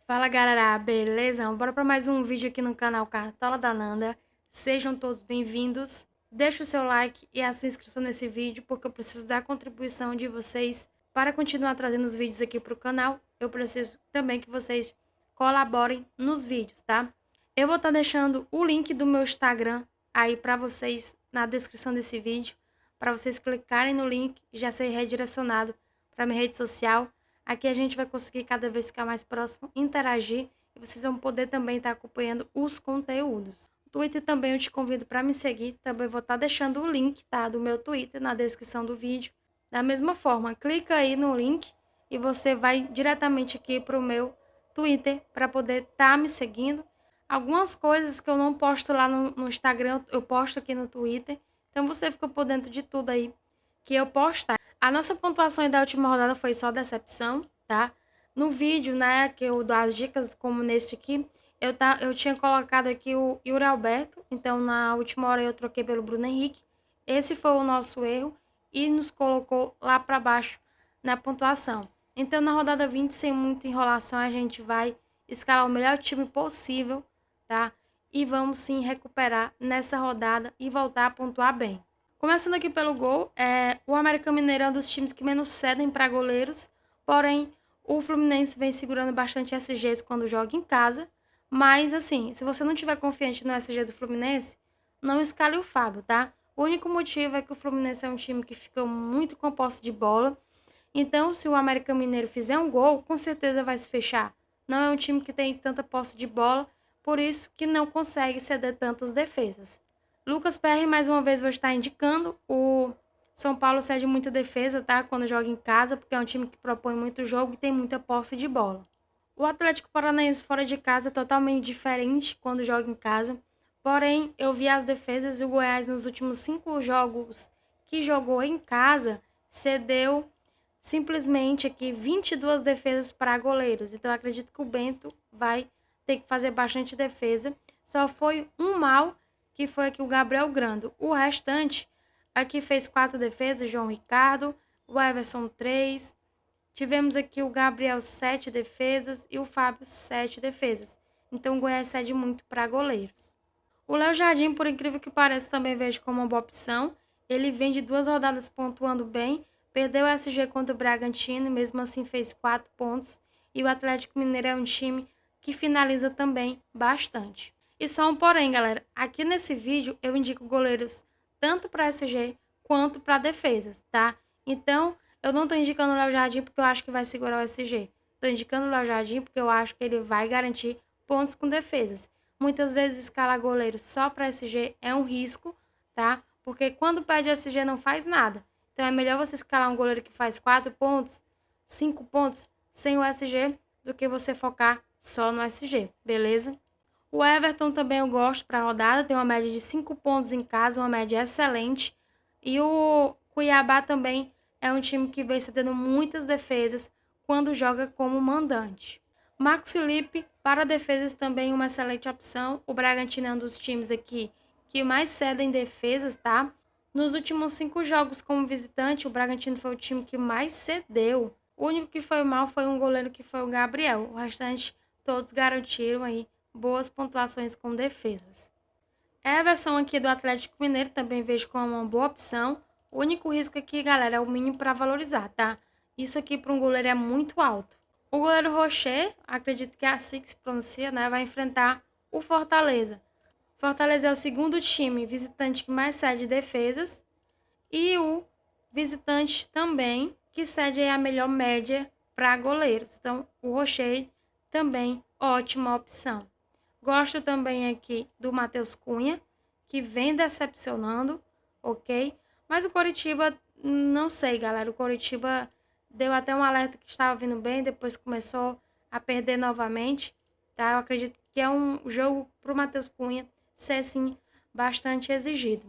Fala galera, beleza? Bora para mais um vídeo aqui no canal Cartola da Nanda. Sejam todos bem-vindos. Deixa o seu like e a sua inscrição nesse vídeo, porque eu preciso da contribuição de vocês para continuar trazendo os vídeos aqui para o canal. Eu preciso também que vocês colaborem nos vídeos, tá? Eu vou estar deixando o link do meu Instagram aí para vocês na descrição desse vídeo, para vocês clicarem no link e já ser redirecionado para minha rede social. Aqui a gente vai conseguir cada vez ficar mais próximo, interagir e vocês vão poder também estar acompanhando os conteúdos. No Twitter também eu te convido para me seguir, também vou estar deixando o link, tá, do meu Twitter na descrição do vídeo. Da mesma forma, clica aí no link e você vai diretamente aqui para o meu Twitter para poder estar me seguindo. Algumas coisas que eu não posto lá no Instagram, eu posto aqui no Twitter. Então você fica por dentro de tudo aí que eu postar. A nossa pontuação da última rodada foi só decepção, tá? No vídeo, né, que eu dou as dicas, como neste aqui, eu tinha colocado aqui o Yuri Alberto, então na última hora eu troquei pelo Bruno Henrique. Esse foi o nosso erro e nos colocou lá para baixo na pontuação. Então na rodada 20, sem muita enrolação, a gente vai escalar o melhor time possível, tá? E vamos sim recuperar nessa rodada e voltar a pontuar bem. Começando aqui pelo gol, o América Mineiro é um dos times que menos cedem para goleiros, porém o Fluminense vem segurando bastante SGs quando joga em casa, mas assim, se você não tiver confiante no SG do Fluminense, não escale o Fábio, tá? O único motivo é que o Fluminense é um time que fica muito com posse de bola, então se o América Mineiro fizer um gol, com certeza vai se fechar. Não é um time que tem tanta posse de bola, por isso que não consegue ceder tantas defesas. Lucas Perry, mais uma vez, vou estar indicando. O São Paulo cede muita defesa, tá? Quando joga em casa, porque é um time que propõe muito jogo e tem muita posse de bola. O Atlético Paranaense fora de casa é totalmente diferente quando joga em casa. Porém, eu vi as defesas e o Goiás nos últimos 5 jogos que jogou em casa cedeu simplesmente aqui 22 defesas para goleiros. Então, eu acredito que o Bento vai ter que fazer bastante defesa. Só foi um mal, que foi aqui o Gabriel Grando. O restante, aqui fez 4 defesas, João Ricardo, o Everson 3. Tivemos aqui o Gabriel 7 defesas e o Fábio 7 defesas. Então o Goiás cede muito para goleiros. O Léo Jardim, por incrível que pareça, também vejo como uma boa opção. Ele vem de 2 rodadas pontuando bem, perdeu o SG contra o Bragantino e mesmo assim fez 4 pontos. E o Atlético Mineiro é um time que finaliza também bastante. E só um porém, galera, aqui nesse vídeo eu indico goleiros tanto para SG quanto para defesas, tá? Então, eu não tô indicando o Léo Jardim porque eu acho que vai segurar o SG. Tô indicando o Léo Jardim porque eu acho que ele vai garantir pontos com defesas. Muitas vezes escalar goleiro só para SG é um risco, tá? Porque quando perde SG não faz nada. Então é melhor você escalar um goleiro que faz 4 pontos, 5 pontos sem o SG do que você focar só no SG, beleza? O Everton também eu gosto para a rodada, tem uma média de 5 pontos em casa, uma média excelente. E o Cuiabá também é um time que vem cedendo muitas defesas quando joga como mandante. Marcos Felipe, para defesas, também uma excelente opção. O Bragantino é um dos times aqui que mais cedem defesas, tá? Nos últimos 5 jogos como visitante, o Bragantino foi o time que mais cedeu. O único que foi mal foi um goleiro que foi o Gabriel. O restante, todos garantiram aí boas pontuações com defesas. Everson aqui do Atlético Mineiro também vejo como uma boa opção. O único risco aqui, galera, é o mínimo para valorizar, tá? Isso aqui para um goleiro é muito alto. O goleiro Rocher, acredito que é assim que se pronuncia, né? Vai enfrentar o Fortaleza. Fortaleza é o segundo time visitante que mais cede defesas. E o visitante também, que cede a melhor média para goleiros. Então, o Rocher também ótima opção. Gosto também aqui do Matheus Cunha, que vem decepcionando, ok? Mas o Coritiba, não sei, galera. O Coritiba deu até um alerta que estava vindo bem, depois começou a perder novamente, tá? Eu acredito que é um jogo para o Matheus Cunha ser, sim, bastante exigido.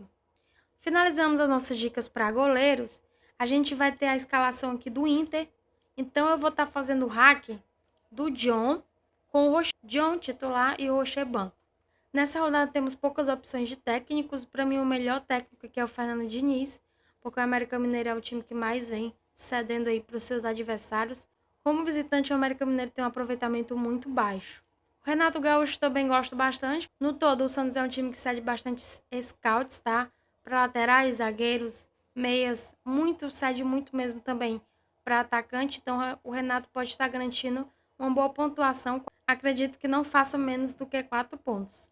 Finalizamos as nossas dicas para goleiros. A gente vai ter a escalação aqui do Inter. Então, eu vou estar fazendo o hack do John com o John titular e o Rocher banco. Nessa rodada temos poucas opções de técnicos. Para mim, o melhor técnico aqui é o Fernando Diniz, porque o América Mineiro é o time que mais vem cedendo aí para os seus adversários. Como visitante, o América Mineiro tem um aproveitamento muito baixo. O Renato Gaúcho também gosto bastante. No todo, o Santos é um time que cede bastante scouts, tá? Para laterais, zagueiros, meias, cede muito mesmo também para atacante. Então, o Renato pode estar garantindo uma boa pontuação. Acredito que não faça menos do que 4 pontos.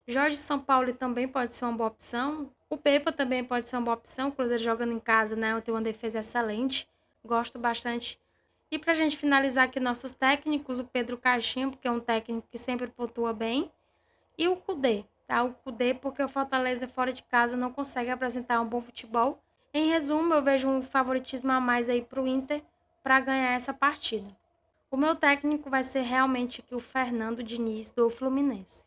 Jorge Sampaoli também pode ser uma boa opção. O Pepa também pode ser uma boa opção. O Cruzeiro jogando em casa, né? Tem uma defesa excelente. Gosto bastante. E para a gente finalizar aqui nossos técnicos, o Pedro Caixinha, porque é um técnico que sempre pontua bem. E o Kudê, tá? O Kudê, porque o Fortaleza fora de casa não consegue apresentar um bom futebol. Em resumo, eu vejo um favoritismo a mais aí para o Inter para ganhar essa partida. O meu técnico vai ser realmente aqui o Fernando Diniz do Fluminense.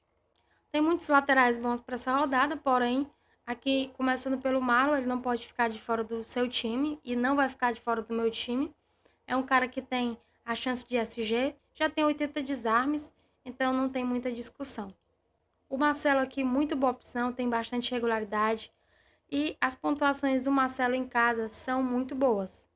Tem muitos laterais bons para essa rodada, porém, aqui começando pelo Marlon, ele não pode ficar de fora do seu time e não vai ficar de fora do meu time. É um cara que tem a chance de SG, já tem 80 desarmes, então não tem muita discussão. O Marcelo aqui, muito boa opção, tem bastante regularidade e as pontuações do Marcelo em casa são muito boas.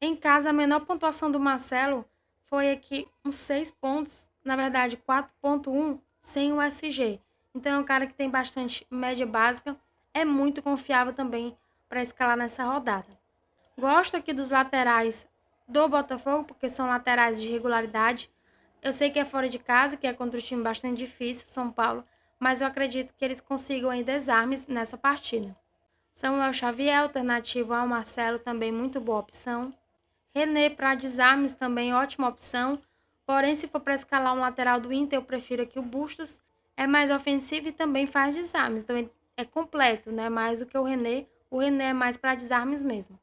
Em casa, a menor pontuação do Marcelo foi aqui uns 6 pontos, na verdade 4,1 sem o SG. Então é um cara que tem bastante média básica, é muito confiável também para escalar nessa rodada. Gosto aqui dos laterais do Botafogo, porque são laterais de regularidade. Eu sei que é fora de casa, que é contra um time bastante difícil, São Paulo, mas eu acredito que eles consigam aí desarmes nessa partida. Samuel Xavier, alternativo ao Marcelo, também muito boa opção. René para desarmes também ótima opção. Porém, se for para escalar um lateral do Inter, eu prefiro aqui o Bustos. É mais ofensivo e também faz desarmes. Então é completo, né? Mais do que o René. O René é mais para desarmes mesmo.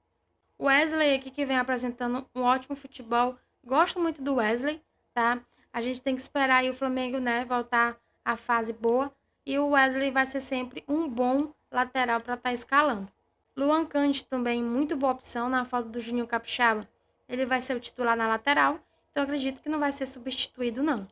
O Wesley aqui que vem apresentando um ótimo futebol. Gosto muito do Wesley, tá? A gente tem que esperar aí o Flamengo, né, voltar à fase boa. E o Wesley vai ser sempre um bom lateral para estar escalando. Luan Cândido também, muito boa opção na falta do Juninho Capixaba. Ele vai ser o titular na lateral, então acredito que não vai ser substituído, não.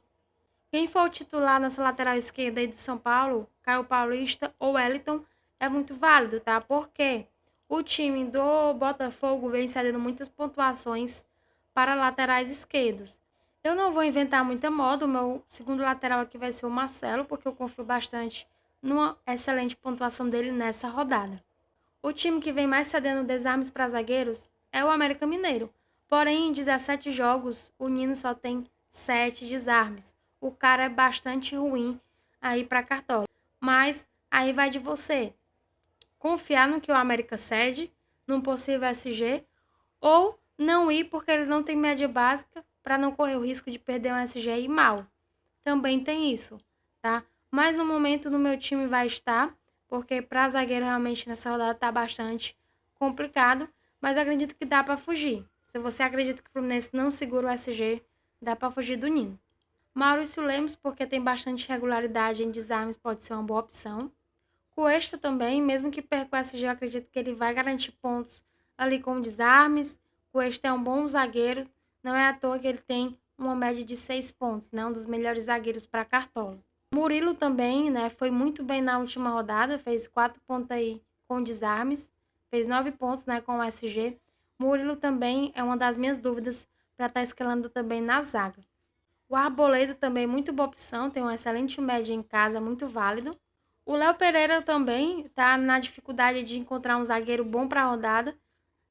Quem for o titular nessa lateral esquerda aí do São Paulo, Caio Paulista ou Wellington, é muito válido, tá? Porque o time do Botafogo vem cedendo muitas pontuações para laterais esquerdos. Eu não vou inventar muita moda, o meu segundo lateral aqui vai ser o Marcelo, porque eu confio bastante numa excelente pontuação dele nessa rodada. O time que vem mais cedendo desarmes para zagueiros é o América Mineiro. Porém, em 17 jogos, o Nino só tem 7 desarmes. O cara é bastante ruim aí para cartola. Mas aí vai de você confiar no que o América cede, num possível SG, ou não ir porque ele não tem média básica para não correr o risco de perder um SG e ir mal. Também tem isso, tá? Mas no momento no meu time vai estar, porque para zagueiro realmente nessa rodada tá bastante complicado, mas eu acredito que dá para fugir. Se você acredita que o Fluminense não segura o SG, dá para fugir do Nino. Maurício Lemos, porque tem bastante regularidade em desarmes, pode ser uma boa opção. Cuesta também, mesmo que perca o SG, eu acredito que ele vai garantir pontos ali com desarmes. Cuesta é um bom zagueiro, não é à toa que ele tem uma média de 6 pontos, né? Um dos melhores zagueiros para cartola. Murilo também, né? Foi muito bem na última rodada, fez 4 pontos aí com desarmes, fez 9 pontos, né, com o SG. Murilo também é uma das minhas dúvidas para estar escalando também na zaga. O Arboleda também muito boa opção, tem uma excelente média em casa, muito válido. O Léo Pereira também está na dificuldade de encontrar um zagueiro bom para a rodada.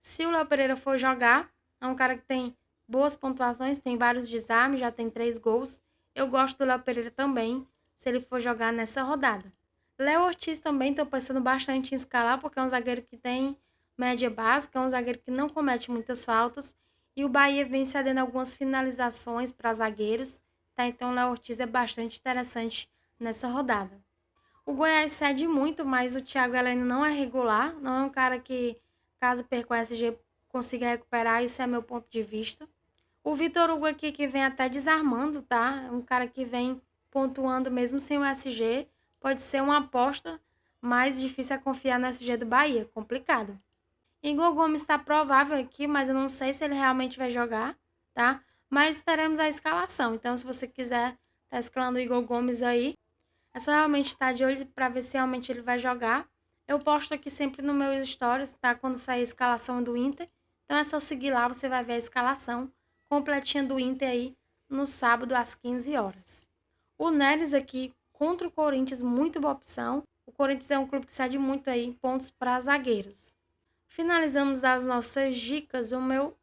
Se o Léo Pereira for jogar, é um cara que tem boas pontuações, tem vários desarmes, já tem 3 gols. Eu gosto do Léo Pereira também, se ele for jogar nessa rodada. Léo Ortiz também estou pensando bastante em escalar, porque é um zagueiro que tem média básica, é um zagueiro que não comete muitas faltas. E o Bahia vem cedendo algumas finalizações para zagueiros, tá? Então o Léo Ortiz é bastante interessante nessa rodada. O Goiás cede muito, mas o Thiago Heleno não é regular, não é um cara que, caso perca o SG, consiga recuperar, isso é meu ponto de vista. O Vitor Hugo aqui que vem até desarmando, tá? É um cara que vem pontuando mesmo sem o SG, pode ser uma aposta, mas difícil é confiar no SG do Bahia, complicado. Igor Gomes está provável aqui, mas eu não sei se ele realmente vai jogar, tá? Mas teremos a escalação, então se você quiser tá escalando o Igor Gomes aí, é só realmente estar de olho para ver se realmente ele vai jogar. Eu posto aqui sempre no meus stories, tá? Quando sair a escalação do Inter. Então é só seguir lá, você vai ver a escalação completinha do Inter aí no sábado às 15 horas. O Neres aqui contra o Corinthians, muito boa opção. O Corinthians é um clube que cede muito aí pontos para zagueiros. Finalizamos as nossas dicas. O meu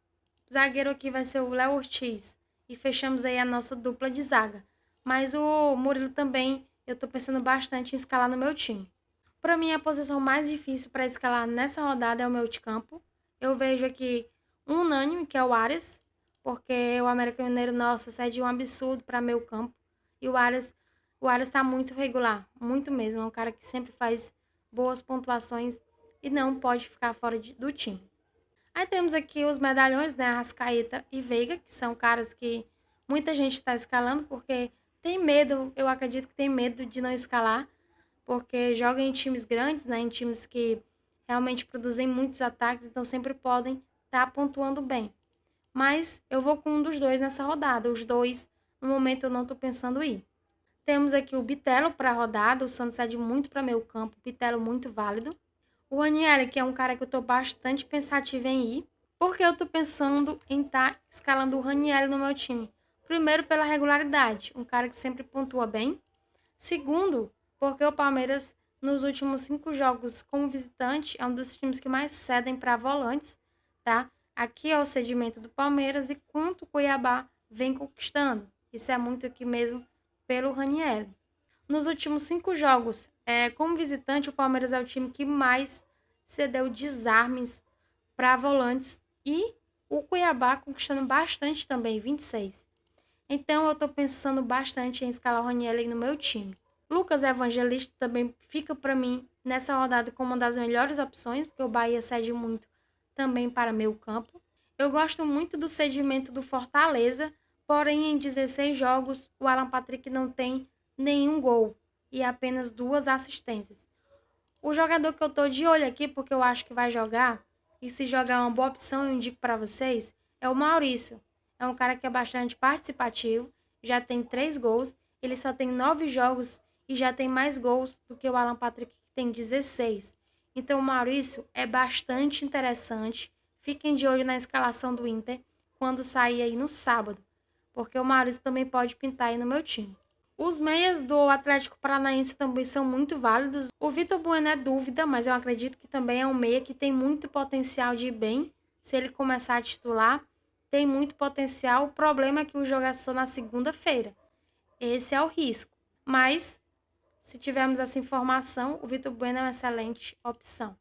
zagueiro aqui vai ser o Léo Ortiz. E fechamos aí a nossa dupla de zaga. Mas o Murilo também, eu tô pensando bastante em escalar no meu time. Para mim, a posição mais difícil para escalar nessa rodada é o meio de campo. Eu vejo aqui um unânime, que é o Arias, porque o América Mineiro, nossa, cede um absurdo para meio campo. E o Arias está muito regular, muito mesmo. É um cara que sempre faz boas pontuações e não pode ficar fora do time. Aí temos aqui os medalhões, né? Arrascaeta e Veiga, que são caras que muita gente está escalando porque tem medo, eu acredito que tem medo de não escalar, porque jogam em times grandes, né? Em times que realmente produzem muitos ataques, então sempre podem estar pontuando bem. Mas eu vou com um dos dois nessa rodada. Os dois, no momento, eu não estou pensando em ir. Temos aqui o Bitelo para a rodada. O Santos cede muito para meio campo. Bitelo muito válido. O Ranieri, que é um cara que eu estou bastante pensativa em ir, porque eu estou pensando em estar escalando o Ranieri no meu time. Primeiro, pela regularidade, um cara que sempre pontua bem. Segundo, porque o Palmeiras, nos últimos 5 jogos como visitante, é um dos times que mais cedem para volantes, tá? Aqui é o cedimento do Palmeiras e quanto o Cuiabá vem conquistando. Isso é muito aqui mesmo pelo Ranieri. Nos últimos 5 jogos, como visitante, o Palmeiras é o time que mais cedeu desarmes para volantes e o Cuiabá conquistando bastante também, 26. Então eu estou pensando bastante em escalar o Ranieri no meu time. Lucas Evangelista também fica para mim nessa rodada como uma das melhores opções, porque o Bahia cede muito também para meio campo. Eu gosto muito do cedimento do Fortaleza, porém em 16 jogos o Alan Patrick não tem nenhum gol e apenas 2 assistências. O jogador que eu tô de olho aqui, porque eu acho que vai jogar, e se jogar é uma boa opção, eu indico para vocês, é o Maurício. É um cara que é bastante participativo, já tem 3 gols, ele só tem 9 jogos e já tem mais gols do que o Alan Patrick, que tem 16. Então o Maurício é bastante interessante. Fiquem de olho na escalação do Inter quando sair aí no sábado, porque o Maurício também pode pintar aí no meu time. Os meias do Atlético Paranaense também são muito válidos. O Vitor Bueno é dúvida, mas eu acredito que também é um meia que tem muito potencial de ir bem. Se ele começar a titular, tem muito potencial. O problema é que o jogo é só na segunda-feira. Esse é o risco. Mas, se tivermos essa informação, o Vitor Bueno é uma excelente opção.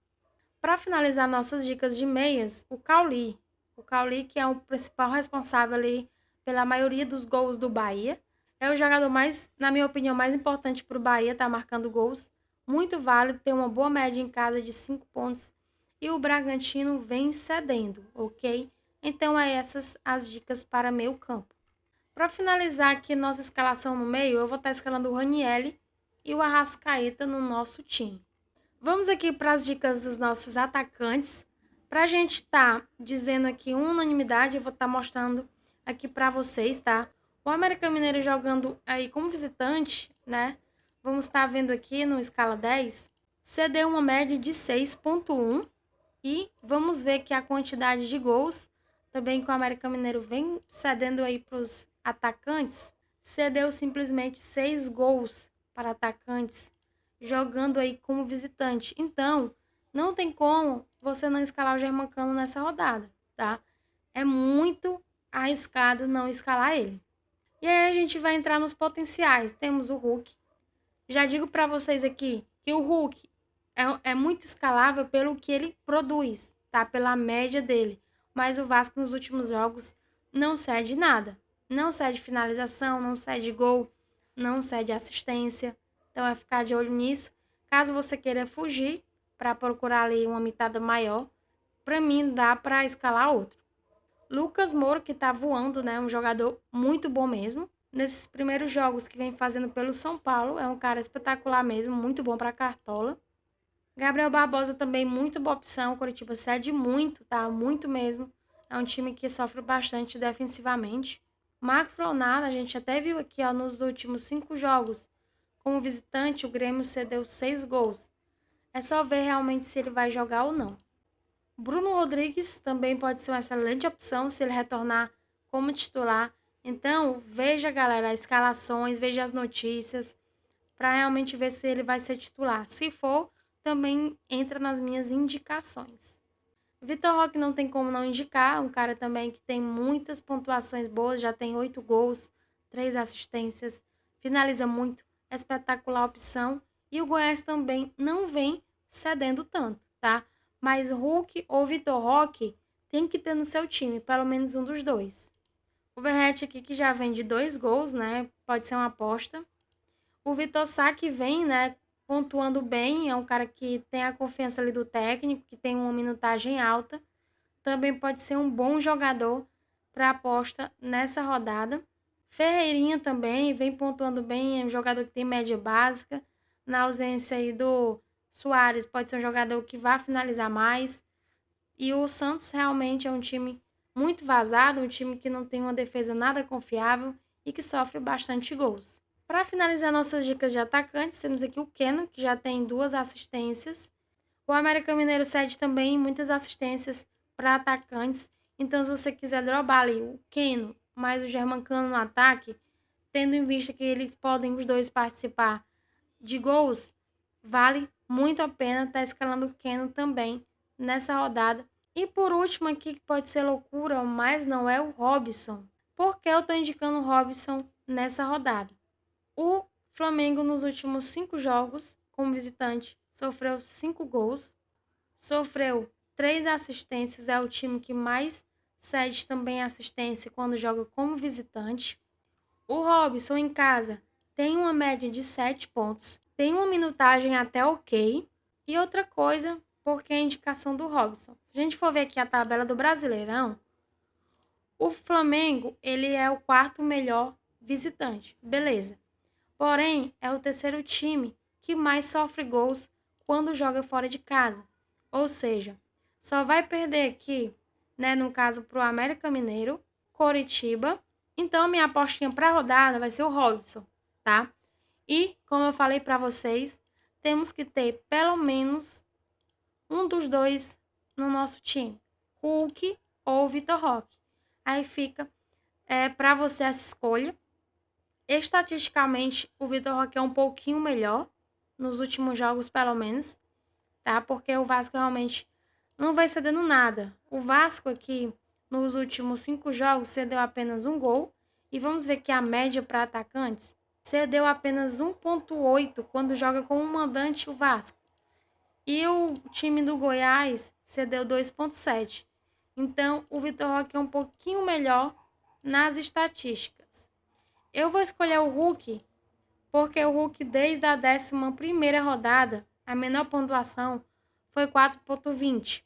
Para finalizar nossas dicas de meias, o Cauli. O Cauli, que é o principal responsável ali pela maioria dos gols do Bahia. É o jogador mais, na minha opinião, mais importante para o Bahia, tá marcando gols. Muito válido, tem uma boa média em casa de 5 pontos. E o Bragantino vem cedendo, ok? Então, é essas as dicas para meio campo. Para finalizar aqui nossa escalação no meio, eu vou estar escalando o Ranieri e o Arrascaeta no nosso time. Vamos aqui para as dicas dos nossos atacantes. Para a gente estar dizendo aqui unanimidade, eu vou estar mostrando aqui para vocês, tá? O América Mineiro jogando aí como visitante, né? Vamos estar vendo aqui no escala 10, cedeu uma média de 6,1 e vamos ver que a quantidade de gols também que o América Mineiro vem cedendo aí para os atacantes, cedeu simplesmente 6 gols para atacantes jogando aí como visitante. Então, não tem como você não escalar o Germancano nessa rodada, tá? É muito arriscado não escalar ele. E aí a gente vai entrar nos potenciais. Temos o Hulk. Já digo para vocês aqui que o Hulk é muito escalável pelo que ele produz, tá? Pela média dele. Mas o Vasco nos últimos jogos não cede nada. Não cede finalização, não cede gol, não cede assistência. Então é ficar de olho nisso. Caso você queira fugir para procurar ali uma mitada maior, para mim dá para escalar outro. Lucas Moura, que tá voando, né? Um jogador muito bom mesmo. Nesses primeiros jogos que vem fazendo pelo São Paulo, é um cara espetacular mesmo, muito bom para cartola. Gabriel Barbosa também muito boa opção, o Coritiba cede muito, tá? Muito mesmo. É um time que sofre bastante defensivamente. Marcos Leonardo, a gente até viu aqui, ó, nos últimos 5 jogos. Como visitante, o Grêmio cedeu 6 gols. É só ver realmente se ele vai jogar ou não. Bruno Rodrigues também pode ser uma excelente opção se ele retornar como titular. Então, veja, galera, as escalações, veja as notícias, para realmente ver se ele vai ser titular. Se for, também entra nas minhas indicações. Vitor Roque não tem como não indicar, um cara também que tem muitas pontuações boas, já tem 8 gols, 3 assistências, finaliza muito, espetacular opção. E o Goiás também não vem cedendo tanto, tá? Mas Hulk ou Vitor Roque tem que ter no seu time, pelo menos um dos dois. O Verratti aqui que já vem de 2 gols, né? Pode ser uma aposta. O Vitor Sá que vem, né? Pontuando bem, é um cara que tem a confiança ali do técnico, que tem uma minutagem alta. Também pode ser um bom jogador para aposta nessa rodada. Ferreirinha também vem pontuando bem, é um jogador que tem média básica. Na ausência aí do Soares, pode ser um jogador que vai finalizar mais. E o Santos realmente é um time muito vazado, um time que não tem uma defesa nada confiável e que sofre bastante gols. Para finalizar nossas dicas de atacantes, temos aqui o Keno, que já tem 2 assistências. O América Mineiro cede também muitas assistências para atacantes. Então, se você quiser dropar ali o Keno mais o Germancano no ataque, tendo em vista que eles podem os dois participar de gols, vale muito a pena estar escalando o Keno também nessa rodada. E por último aqui, que pode ser loucura, mas não é o Robson. Por que eu estou indicando o Robson nessa rodada? O Flamengo nos últimos 5 jogos, como visitante, sofreu 5 gols, sofreu 3 assistências, é o time que mais cede também assistência quando joga como visitante. O Robson em casa tem uma média de 7 pontos, tem uma minutagem até ok. E outra coisa, porque a indicação do Robson. Se a gente for ver aqui a tabela do Brasileirão, o Flamengo, ele é o 4º melhor visitante, beleza. Porém, é o 3º time que mais sofre gols quando joga fora de casa. Ou seja, só vai perder aqui, né, no caso, para o América Mineiro, Coritiba. Então, minha apostinha para a rodada vai ser o Robson, tá? E, como eu falei para vocês, temos que ter pelo menos um dos dois no nosso time, Hulk ou Vitor Roque. Aí fica para você essa escolha. Estatisticamente, o Vitor Roque é um pouquinho melhor, nos últimos jogos pelo menos, tá? Porque o Vasco realmente não vai cedendo nada. O Vasco aqui, nos últimos 5 jogos, cedeu apenas 1 gol. E vamos ver que a média para atacantes cedeu apenas 1,8 quando joga como mandante o Vasco. E o time do Goiás cedeu 2,7. Então, o Vitor Roque é um pouquinho melhor nas estatísticas. Eu vou escolher o Hulk, porque o Hulk, desde a 11ª rodada, a menor pontuação foi 4,20.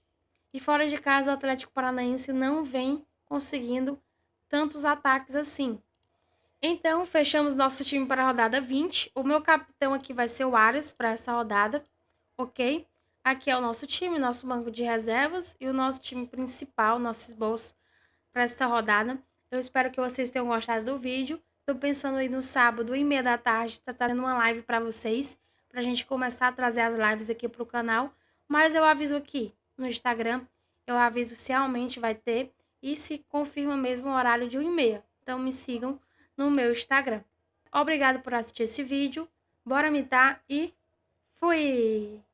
E fora de casa, o Atlético Paranaense não vem conseguindo tantos ataques assim. Então, fechamos nosso time para a rodada 20. O meu capitão aqui vai ser o Arias para essa rodada, ok? Aqui é o nosso time, nosso banco de reservas e o nosso time principal, nosso esboço para essa rodada. Eu espero que vocês tenham gostado do vídeo. Estou pensando aí no sábado, 1h30 da tarde, tá trazendo uma live para vocês, para a gente começar a trazer as lives aqui para o canal. Mas eu aviso aqui no Instagram, eu aviso se realmente vai ter e se confirma mesmo o horário de 1h30. Então me sigam no meu Instagram. Obrigado por assistir esse vídeo. Bora mitar e fui!